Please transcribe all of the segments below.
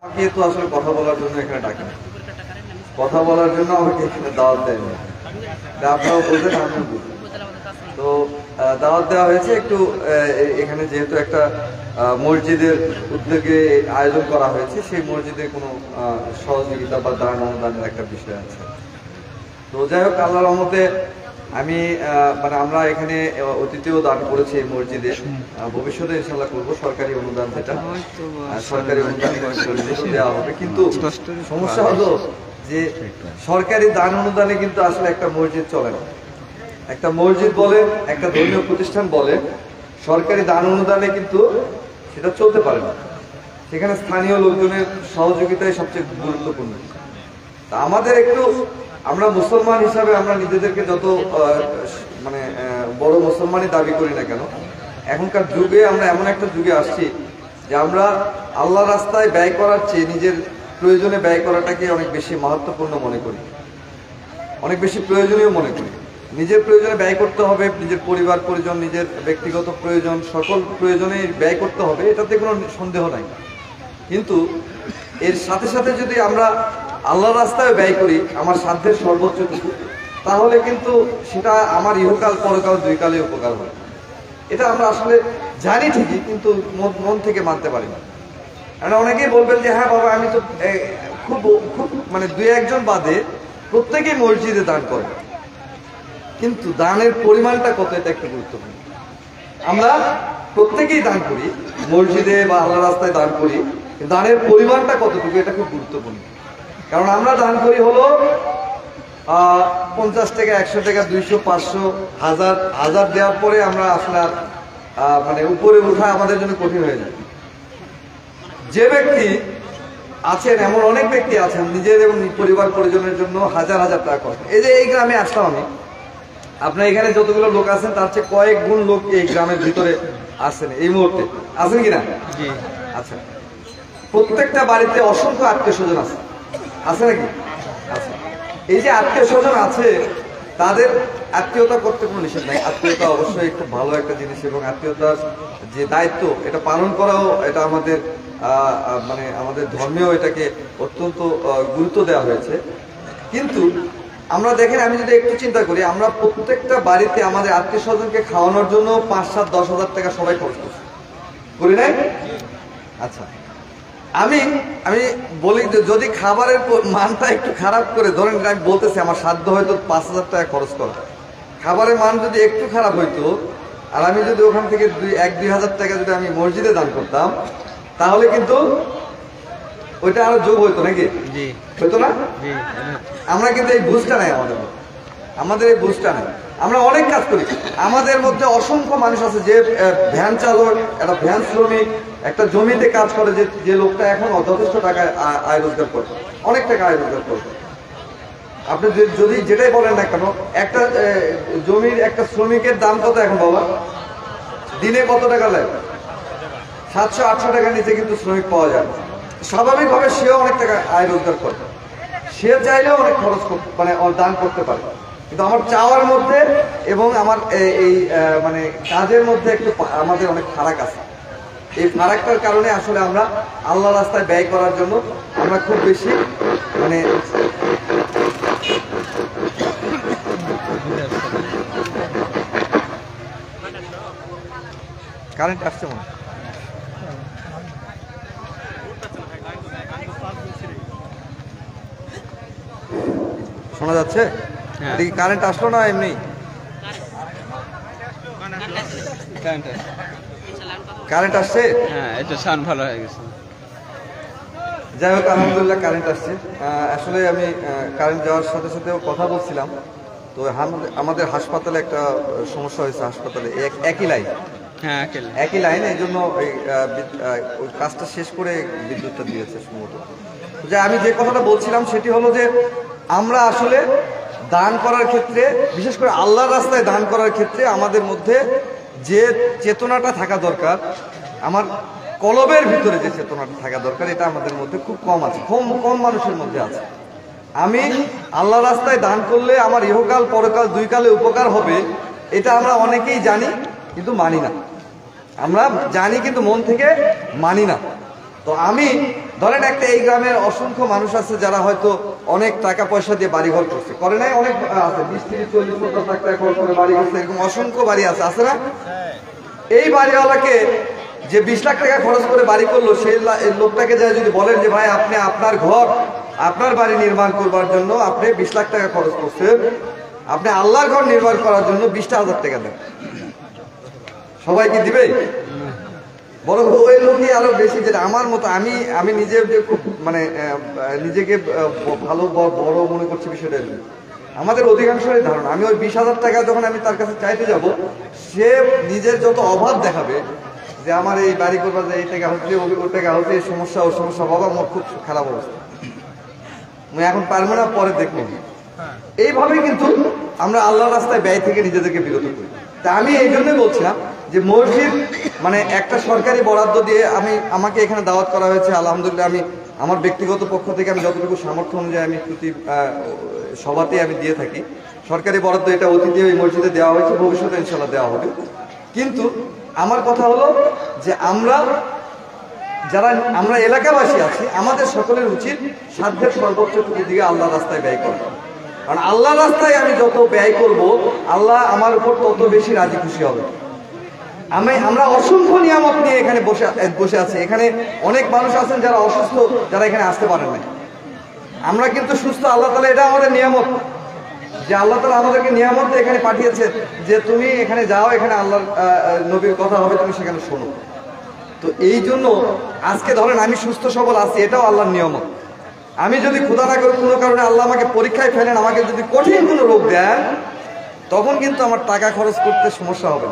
আমাকে তো আসলে কথা বলার জন্য এখানে ডাকে না, কথা বলার জন্য আমাকে এখানে দাওয়াত দেয়নি। আপনারাও বলতেন, আমিও বলতেন। তো দাওয়াত দেওয়া হয়েছে একটু এখানে, যেহেতু একটা মসজিদের উদ্যোগে আয়োজন করা হয়েছে, সেই মসজিদের কোনো সহযোগিতা বা দান অনুদানের একটা বিষয় আছে। তো যাই হোক, আল্লাহর রহমতে আমি মানে আমরা এখানে অতীতেও দান করেছি এই মসজিদে, ভবিষ্যতে ইনশাল্লাহ করবো। সরকারি অনুদান, যেটা সরকারি অনুদান দেওয়া হবে, কিন্তু সমস্যা হলো যে সরকারি দান অনুদানে কিন্তু আসলে একটা মসজিদ চলে না। একটা মসজিদ বলে, একটা ধর্মীয় প্রতিষ্ঠান বলে, সরকারি দান অনুদানে কিন্তু সেটা চলতে পারে না। সেখানে স্থানীয় লোকজনের সহযোগিতাই সবচেয়ে গুরুত্বপূর্ণ। তা আমাদের একটু, আমরা মুসলমান হিসাবে আমরা নিজেদেরকে যত মানে বড় মুসলমানই দাবি করি না কেন, এখনকার যুগে আমরা এমন একটা যুগে আসছি যে আমরা আল্লাহর রাস্তায় ব্যয় করার চেয়ে নিজের প্রয়োজনে ব্যয় করাটাকে অনেক বেশি মাহাত্ম্যপূর্ণ মনে করি, অনেক বেশি প্রয়োজনীয় মনে করি। নিজের প্রয়োজনে ব্যয় করতে হবে, নিজের পরিবার পরিজন, নিজের ব্যক্তিগত প্রয়োজন, সকল প্রয়োজনে ব্যয় করতে হবে, এটাতে কোনো সন্দেহ নাই। কিন্তু এর সাথে সাথে যদি আমরা আল্লাহর রাস্তায় ব্যয় করি আমার সাধ্যের সর্বোচ্চটুকু, তাহলে কিন্তু সেটা আমার ইহকাল পরকাল দুই কালে উপকার হয়। এটা আমরা আসলে জানি ঠিকই, কিন্তু মন থেকে মানতে পারি না। কারণ অনেকেই বলবেন যে হ্যাঁ বাবা, আমি তো খুব খুব মানে দুই একজন বাদে প্রত্যেকেই মসজিদে দান করে, কিন্তু দানের পরিমাণটা কত, এটা একটু গুরুত্বপূর্ণ। আমরা প্রত্যেকেই দান করি, মসজিদে বা আল্লাহ রাস্তায় দান করি, দানের পরিমাণটা কতটুকু, এটা খুব গুরুত্বপূর্ণ। কারণ আমরা দান করি হলো 50 টাকা, 100 টাকা, 200, 500, 1000 দেওয়ার পরে আমরা আসলে মানে উপরে ওঠা আমাদের জন্য কঠিন হয়ে যায়। যে ব্যক্তি আছেন, এমন অনেক ব্যক্তি আছেন নিজের এবং পরিবার পরিজনের জন্য হাজার হাজার টাকা খরচ। এই যে এই গ্রামে আসলাম আমি, আপনার এখানে যতগুলো লোক আছেন তার চেয়ে কয়েক গুণ লোক এই গ্রামের ভিতরে আছেন এই মুহূর্তে, আছেন কিনা? আচ্ছা, প্রত্যেকটা বাড়িতে অসংখ্য আত্মীয় স্বজন আছে, আছে নাকি? আচ্ছা, এই যে আত্মীয় স্বজন আছে, তাদের আত্মীয়তা করতে কোনো নিষেধ নাই। আত্মীয়তা অবশ্যই খুব ভালো একটা জিনিস, এবং আত্মীয়তার যে দায়িত্ব এটা পালন করাও, এটা আমাদের মানে আমাদের ধর্মেও এটাকে অত্যন্ত গুরুত্ব দেওয়া হয়েছে। কিন্তু আমরা দেখেন, আমি যদি একটু চিন্তা করি, আমরা প্রত্যেকটা বাড়িতে আমাদের আত্মীয় স্বজনকে খাওয়ানোর জন্য 5, 7, 10 হাজার টাকা সবাই খরচ করছি, করি নাই? আচ্ছা, আমি বলি যে যদি খাবারের মানটা একটু খারাপ করে, ধরেন আমি বলতেছি আমার সাধ্য হয়তো 5,000 টাকা খরচ করা, খাবারের মান যদি একটু খারাপ হইতো, আর আমি যদি ওখান থেকে 1-2 হাজার টাকা যদি আমি মসজিদে দান করতাম, তাহলে কিন্তু ওইটা আরো যোগ হইতো নাকি? হইতো না? আমরা কিন্তু এই বুঝটা নাই আমাদের এই বুঝটা নাই। আমরা অনেক কাজ করি, আমাদের মধ্যে অসংখ্য মানুষ আছে যে ভ্যান চালক, একটা ভ্যান শ্রমিক, একটা জমিতে কাজ করে, যে লোকটা এখন যথেষ্ট টাকা আয় রোজগার করবে, অনেক টাকা আয় রোজগার করবে। আপনি যদি যেটাই বলেন না কেন, একটা জমির একটা শ্রমিকের দাম কত এখন বাবা? দিনে কত টাকা লাগে? 700-800 টাকার নিচে কিন্তু শ্রমিক পাওয়া যায়। স্বাভাবিকভাবে সেও অনেক টাকা আয় রোজগার করবে, সে চাইলেও অনেক খরচ মানে দান করতে পারে। কিন্তু আমার চাওয়ার মধ্যে এবং আমার এই মানে কাজের মধ্যে একটু আমাদের অনেক ফারাক আছে। এই ফারাকটার কারণে আসলে আমরা আল্লাহ রাস্তায় ব্যয় করার জন্য আমরা খুব বেশি মানে কারেন্ট আসছে মনে শোনা যাচ্ছে? কারেন্ট আসলো না এমনি? কারেন্ট আসছে? হ্যাঁ, এটা সাউন্ড ভালো হয়ে গেছে। যাই হোক, আলহামদুলিল্লাহ কারেন্ট আসছে। আসলে আমি কারেন্ট যাওয়ার সাথে সাথেও কথা বলছিলাম, তো আমাদের হাসপাতালে একটা সমস্যা হয়েছে। হাসপাতালে একই লাইন, হ্যাঁ একই লাইন, এই জন্য ওই কাজটা শেষ করে বিদ্যুৎটা দিয়েছে সম্ভবত। যে আমি যে কথাটা বলছিলাম সেটি হলো যে আমরা আসলে দান করার ক্ষেত্রে, বিশেষ করে আল্লাহর রাস্তায় দান করার ক্ষেত্রে আমাদের মধ্যে যে চেতনাটা থাকা দরকার, আমার কলবের ভিতরে যে চেতনাটা থাকা দরকার, এটা আমাদের মধ্যে খুব কম আছে, কম মানুষের মধ্যে আছে। আমি আল্লাহ রাস্তায় দান করলে আমার ইহকাল পরকাল দুই কালে উপকার হবে, এটা আমরা অনেকেই জানি কিন্তু মানি না। আমরা জানি কিন্তু মন থেকে মানি না। তো আমি ধরেন একটা এই গ্রামের অসংখ্য মানুষ আছে যারা হয়তো অনেক টাকা পয়সা দিয়ে বাড়িঘর করছে, করে নাই, অনেক আছে 20-30-40-50 লাখ টাকা খরচ করে বাড়ি করছে, এরকম অসংখ্য বাড়ি আছে না? এই বাড়িওয়ালাকে যে 20 লাখ টাকা খরচ করে বাড়ি করলো, সেই লোকটাকে যায় যদি বলেন যে ভাই আপনি আপনার ঘর আপনার বাড়ি নির্মাণ করবার জন্য আপনি 20 লাখ টাকা খরচ করছেন, আপনি আল্লাহর ঘর নির্মাণ করার জন্য 20,000 টাকা দেন, সবাই কি দিবে? বরং ওই লোকই আরো বেশি, যেটা আমার মতো আমি নিজে যে খুব মানে নিজেকে ভালো বড় মনে করছি বিষয়টা, আমাদের অধিকাংশের ধারণা আমি ওই 20,000 টাকা যখন আমি তার কাছে চাইতে যাব, সে নিজের যত অভাব দেখাবে যে আমার এই বাড়ি করবার যে এই টাকা হচ্ছে ওই টাকা হচ্ছে, এই সমস্যা ও সমস্যা, বাবা আমার খুব খারাপ অবস্থা, আমি এখন পারবো না, পরে দেখবো। এইভাবে কিন্তু আমরা আল্লাহর রাস্তায় ব্যয় থেকে নিজেদেরকে বিরত করি। তা আমি এই জন্যই বলছিলাম যে মসজিদ মানে একটা সরকারি বরাদ্দ দিয়ে আমাকে এখানে দাওয়াত করা হয়েছে, আলহামদুলিল্লাহ আমি আমার ব্যক্তিগত পক্ষ থেকে আমি যতটুকু সামর্থ্য অনুযায়ী আমি প্রতি সভাতেই আমি দিয়ে থাকি। সরকারি বরাদ্দ এটা অতীতে ওই মসজিদে দেওয়া হয়েছে, ভবিষ্যতে ইনশাল্লাহ দেওয়া হবে। কিন্তু আমার কথা হলো যে আমরা এলাকাবাসী আছি, আমাদের সকলের উচিত সাধ্যের সর্বোচ্চ দিকে আল্লাহ রাস্তায় ব্যয় করা। কারণ আল্লাহ রাস্তায় আমি যত ব্যয় করব, আল্লাহ আমার উপর তত বেশি রাজি খুশি হবে। আমরা অসংখ্য নিয়ামত নিয়ে এখানে বসে আছি, এখানে অনেক মানুষ আছেন যারা অসুস্থ, যারা এখানে আসতে পারেন না। আমরা কিন্তু সুস্থ, আল্লাহ তাআলা এটা আমাদের নিয়ামত, যে আল্লাহ তাআলা আমাদেরকে নিয়ামত এখানে পাঠিয়েছে যে তুমি এখানে যাও, এখানে আল্লাহর নবীর কথা হবে, তুমি সেখানে শোনো। তো এই জন্য আজকে ধরেন আমি সুস্থ সবল আছি, এটাও আল্লাহর নিয়ামত। আমি যদি খোদা না করে কোনো কারণে আল্লাহ আমাকে পরীক্ষায় ফেলেন, আমাকে যদি কঠিন কোনো রোগ দেন, তখন কিন্তু আমার টাকা খরচ করতে সমস্যা হবে।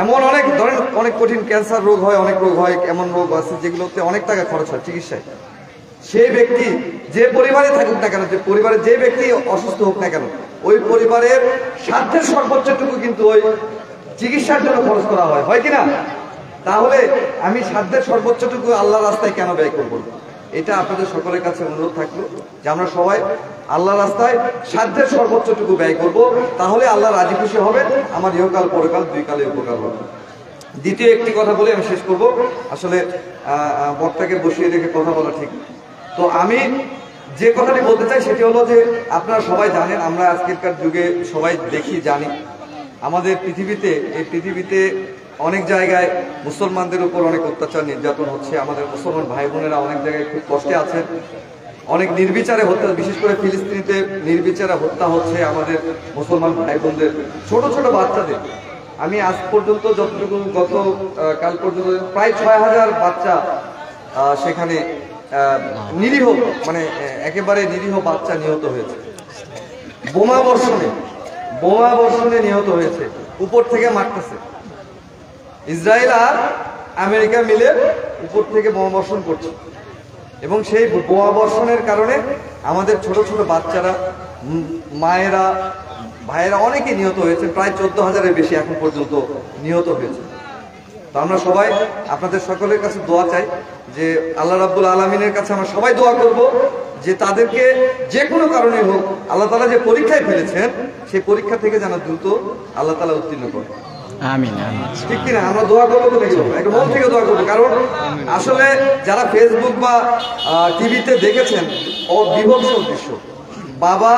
এমন অনেক ধরেন অনেক কঠিন ক্যান্সার রোগ হয়, অনেক রোগ হয়, এমন রোগ আছে যেগুলোতে অনেক টাকা খরচ হয় চিকিৎসায়। সেই ব্যক্তি যে পরিবারে থাকুক না কেন, যে পরিবারে যে ব্যক্তি অসুস্থ হোক না কেন, ওই পরিবারের সাধ্যের সর্বোচ্চটুকু কিন্তু ওই চিকিৎসার জন্য খরচ করা হয় কিনা? তাহলে আমি সাধ্যের সর্বোচ্চটুকু আল্লাহ রাস্তায় কেন ব্যয় করব? এটা আপনাদের সকলের কাছে অনুরোধ থাকলো যে আমরা সবাই আল্লাহ রাস্তায় সাধ্যের সর্বোচ্চটুকু ব্যয় করব, তাহলে আল্লাহ রাজি খুশি হবে, আমার ইহকাল পরকাল দুই কালে উপকার হবে। দ্বিতীয় একটি কথা বলে আমি শেষ করব, আসলে বক্তাকে বসিয়ে রেখে কথা বলা ঠিক। তো আমি যে কথাটি বলতে চাই সেটি হলো যে আপনারা সবাই জানেন, আমরা আজকেরকার যুগে সবাই দেখি জানি, আমাদের পৃথিবীতে অনেক জায়গায় মুসলমানদের উপর অনেক অত্যাচার নির্যাতন হচ্ছে। আমাদের মুসলমান ভাই বোনেরা অনেক জায়গায় খুব কষ্টে আছেন, অনেক নির্বিচারে হত্যা, বিশেষ করে ফিলিস্তিনিতে নির্বিচারে হত্যা হচ্ছে আমাদের মুসলমান ভাই বোনদের, ছোট ছোট বাচ্চাদের। আমি আজ পর্যন্ত যতটুকু কাল পর্যন্ত প্রায় 6,000 বাচ্চা সেখানে নিরীহ, মানে একেবারে নিরীহ বাচ্চা নিহত হয়েছে, বোমা বর্ষণে নিহত হয়েছে, উপর থেকে মারতেছে। ইসরায়েল আর আমেরিকা মিলে উপর থেকে বোমা বর্ষণ করছে, এবং সেই বোমা বর্ষণের কারণে আমাদের ছোট ছোট বাচ্চারা, মায়েরা, ভাইয়েরা অনেকে নিহত হয়েছে, প্রায় 14,000-এর বেশি এখন পর্যন্ত নিহত হয়েছে। তো আমরা সবাই আপনাদের সকলের কাছে দোয়া চাই, যে আল্লাহ রাব্বুল আলামিনের কাছে আমরা সবাই দোয়া করব যে তাদেরকে যে কোনো কারণে হোক আল্লাহ তাআলা যে পরীক্ষায় ফেলেছেন, সেই পরীক্ষা থেকে যেন দ্রুত আল্লাহ তাআলা উত্তীর্ণ করেন। আমিন। ঠিক কিনা? আমরা দোয়া করবো তো নাকি? একটু মন থেকে দোয়া করবো। কারণ আসলে যারা ফেসবুক বা টিভিতে দেখেছেন বিভৎস দৃশ্য, বাবা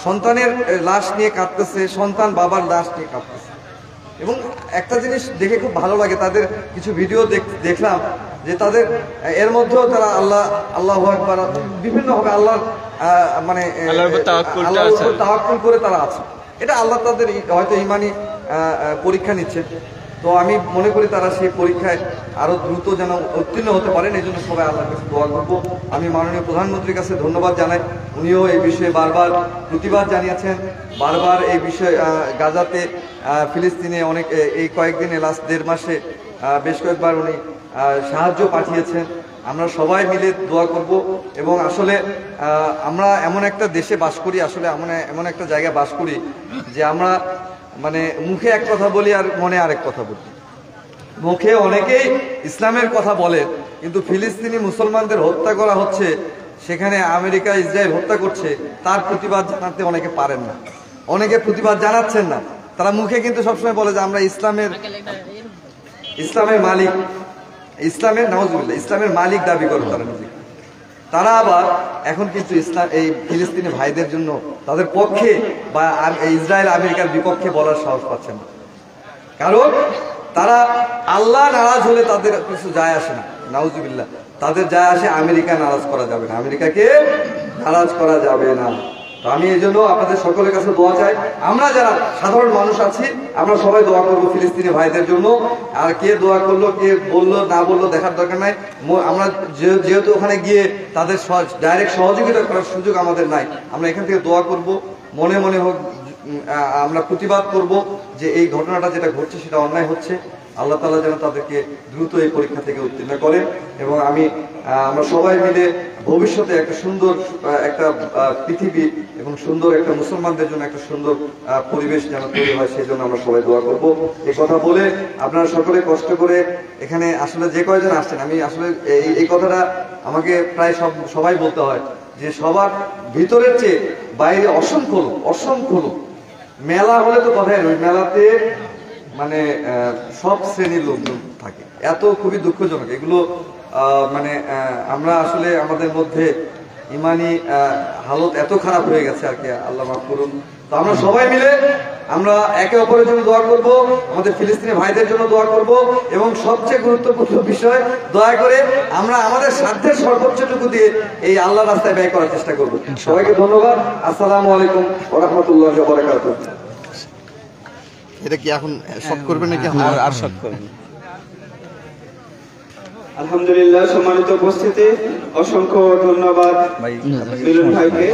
সন্তানের লাশ নিয়ে কাঁদতেছে, সন্তান বাবার লাশ নিয়ে কাঁদতেছে, এবং একটা জিনিস দেখে খুব ভালো লাগে, তাদের কিছু ভিডিও দেখলাম যে তাদের এর মধ্যেও তারা আল্লাহু আকবার বিভিন্নভাবে আল্লাহর মানে আল্লাহর উপর তাওয়াক্কুল করে তারা আছে। এটা আল্লাহ তাদের হয়তো ইমানি পরীক্ষা নিচ্ছে। তো আমি মনে করি তারা সেই পরীক্ষায় আরো দ্রুত যেন উত্তীর্ণ হতে পারেন, এই জন্য সবাই আল্লাহর কাছে দোয়া করবো। আমি মাননীয় প্রধানমন্ত্রীর কাছে ধন্যবাদ জানাই, উনিও এই বিষয়ে বারবার প্রতিবাদ জানিয়েছেন, বারবার এই বিষয়ে গাজাতে, ফিলিস্তিনে অনেক এই কয়েকদিনে লাস্ট 1.5 মাসে বেশ কয়েকবার উনি সাহায্য পাঠিয়েছেন। আমরা সবাই মিলে দোয়া করব, এবং আসলে আমরা এমন একটা দেশে বাস করি, আসলে এমন একটা জায়গায় বাস করি যে আমরা মানে মুখে এক কথা বলি আর মনে আরেক কথা বলি। মুখে অনেকেই ইসলামের কথা বলে, কিন্তু ফিলিস্তিনি মুসলমানদের হত্যা করা হচ্ছে, সেখানে আমেরিকা ইসরায়েল হত্যা করছে, তার প্রতিবাদ জানাতে অনেকে পারেন না, অনেকে প্রতিবাদ জানাচ্ছেন না। তারা মুখে কিন্তু সবসময় বলে যে আমরা ইসলামের ইসলামের মালিক, ইসলামের নাউজুবিল্লাহ ইসলামের মালিক দাবি করে তারা নিজেকে। তারা আবার এখন কিন্তু ইসলাম এই ফিলিস্তিনি ভাইদের জন্য তাদের পক্ষে বা ইসরায়েল আমেরিকার বিপক্ষে বলার সাহস পাচ্ছে না, কারণ তারা আল্লাহ নারাজ হলে তাদের কিছু যায় আসে না। নাউজুবিল্লাহ, তাদের যায় আসে আমেরিকা নারাজ করা যাবে না, আমেরিকাকে নারাজ করা যাবে না। তো আমি এই জন্য আপনাদের সকলের কাছে দোয়া চাই। আমরা যারা সাধারণ মানুষ আছি আমরা সবাই দোয়া করবো ফিলিস্তিনি ভাইদের জন্য। আর কে দোয়া করলো কে বললো না বললো দেখার দরকার নাই। আমরা যেহেতু ওখানে গিয়ে তাদের ডাইরেক্ট সহযোগিতা করার সুযোগ আমাদের নাই, আমরা এখান থেকে দোয়া করব, মনে মনে হোক আমরা প্রতিবাদ করব যে এই ঘটনাটা যেটা ঘটছে সেটা অন্যায় হচ্ছে। আল্লাহ তাআলা যেন তাদেরকে দ্রুত এই পরীক্ষা থেকে উত্তীর্ণ করেন এবং আমরা সবাই মিলে ভবিষ্যতে একটা সুন্দর একটা পৃথিবী এবং সুন্দর একটা মুসলমানদের জন্য একটা সুন্দর পরিবেশ যেন তৈরি হয়, সেই জন্য আমরা সবাই দোয়া করব। এই কথা বলে আপনারা সকলে কষ্ট করে এখানে আসলে যে কয়জন আসছেন, আমি আসলে এই কথাটা আমাকে প্রায় সবাই বলতে হয় যে সবার ভিতরের চেয়ে বাইরে অসংখ্য লোক। মেলা হলে তো কথাই নয়, মেলাতে মানে সব শ্রেণীর লোকজন থাকে, এত খুবই দুঃখজনক এগুলো। মানে আমরা আসলে আমাদের মধ্যে ইমানি হালত এত খারাপ হয়ে গেছে আর কি, আল্লাহ মাফ করুন। তো আমরা সবাই মিলে আমরা একে অপরের জন্য দোয়া করব, আমাদের ফিলিস্তিনি ভাইদের জন্য দোয়া করব এবং সবচেয়ে গুরুত্বপূর্ণ বিষয় দয়া করে আমরা আমাদের সাধ্যের সর্বোচ্চটুকু দিয়ে এই আল্লাহর রাস্তায় ব্যয় করার চেষ্টা করব। সবাইকে ধন্যবাদ। আসসালামু আলাইকুম ওয়া রাহমাতুল্লাহি ওয়া বারাকাতুহু। এটা কি এখন শর্ট করবেন নাকি আর শর্ট করবেন? আলহামদুলিল্লাহ, সম্মানিত উপস্থিতি, অসংখ্য ধন্যবাদ মিলন ভাইকে।